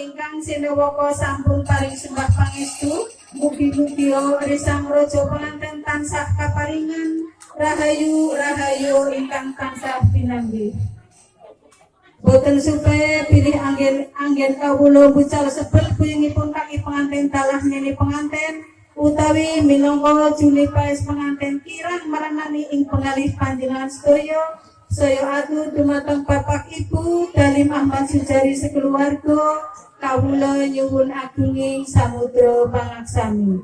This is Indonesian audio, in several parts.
ingkang sinewaka sampun paring sembah pangestu, mugi-mugi risang raja penganten tansah kaparingan rahayu ingkang tansah pinanggih. Boten supaya pilih anggen kawula bucal sebel puyengipun kaki penganten talah nini penganten utawi minangka juli paes penganten kirang maranani ing pengalih panjenengan saya atu dumateng bapak ibu Dalim Ahmad Sujari sekeluarga kawula nyuwun agunging samudra pangaksami.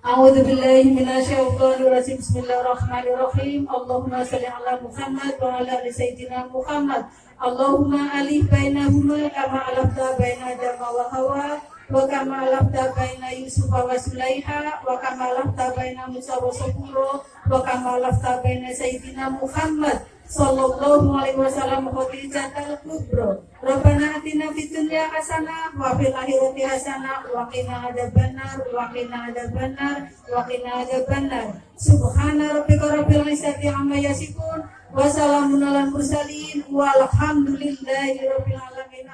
A'udzubillahi minasyaitonir rajim. Bismillahirrahmanirrahim. Allahumma shalli ala Muhammad wa ala ali sayyidina Muhammad. Allahumma alif bainahuma kama alafta baina Adama wa Hawa wa kama alafta baina Yusuf wa Sulaiha wa kama alafta baina Musa wa Sukuro wa kama alafta baina sayyidina Muhammad sallallahu alaihi wasallam khadijatal kubra. Rabbana atina fid dunya hasanah wa fil akhirati hasanah wa qina adzabannar wa qina adzabannar wa qina adzabannar. Subhana rabbika rabbil izzati amma yasifun wa salamun alal mursalin walhamdulillahi rabbil alamin.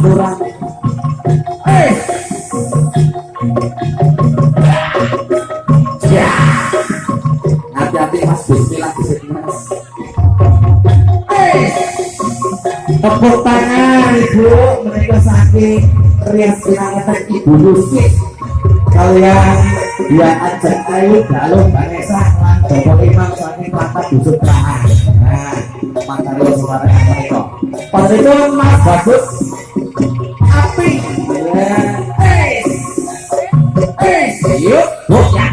kurang. Ya. Hati-hati Mas, bismillah disini Mas. Tepuk tangan Ibu, mereka saking rias sinangetan Ibu Lucy. Kalian dia ajak ayu galuh Vanessa lan Bapak Imam saking Kelapa Dusun Prahan. Nah, Makario sekarang apa itu? Pas itu Mas Bagus api. Yuk, ya.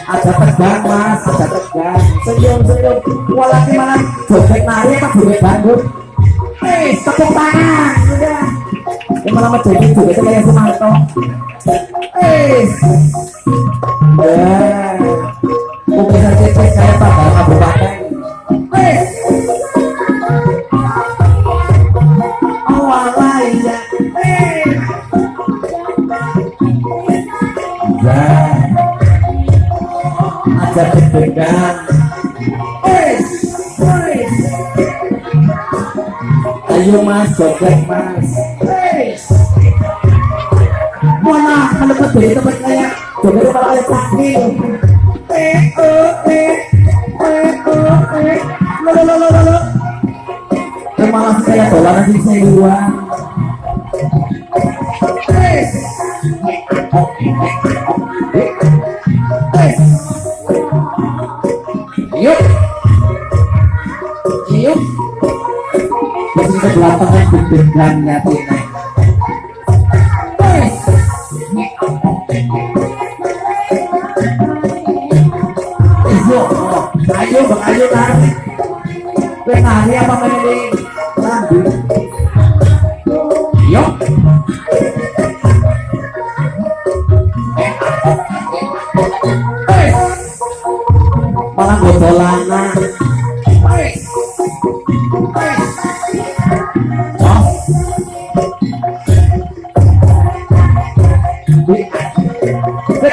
Ada tegang Mas, ada tegang. Senyum. Walaki malah joget nari apa joget dangdut. Tepuk tangan, udah. Yang malah menjoget joget kayak Sumanto. Mungkin saja kayak Pak Kabupaten. Awalnya. Ada deg-degan. Ayo Mas, joget Mas. Mana kalau berdiri teman kayak joget kalau ada sakit. Malah saya dolaran di seluruhan. Yuk. Masih ke belakang yang deg-degan ya Tina. Ayo Bang Ayu nari. Kowe nari apa meneh lambi? Yuk. Malah godolanan.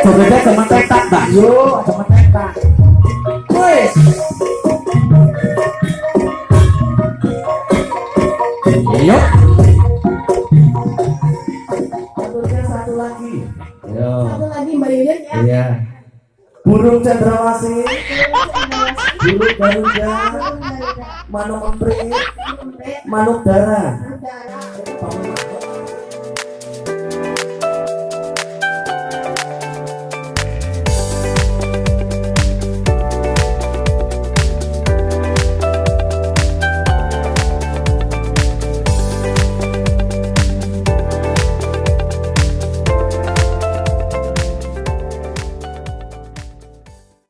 Jogetnya sama tetak Mbak, yuk sama tetak. Yuk. Satu lagi. Satu lagi Mbak Yuyun ya. Iya. Burung cendrawasih, burung garuda, manuk emprit, manuk darah.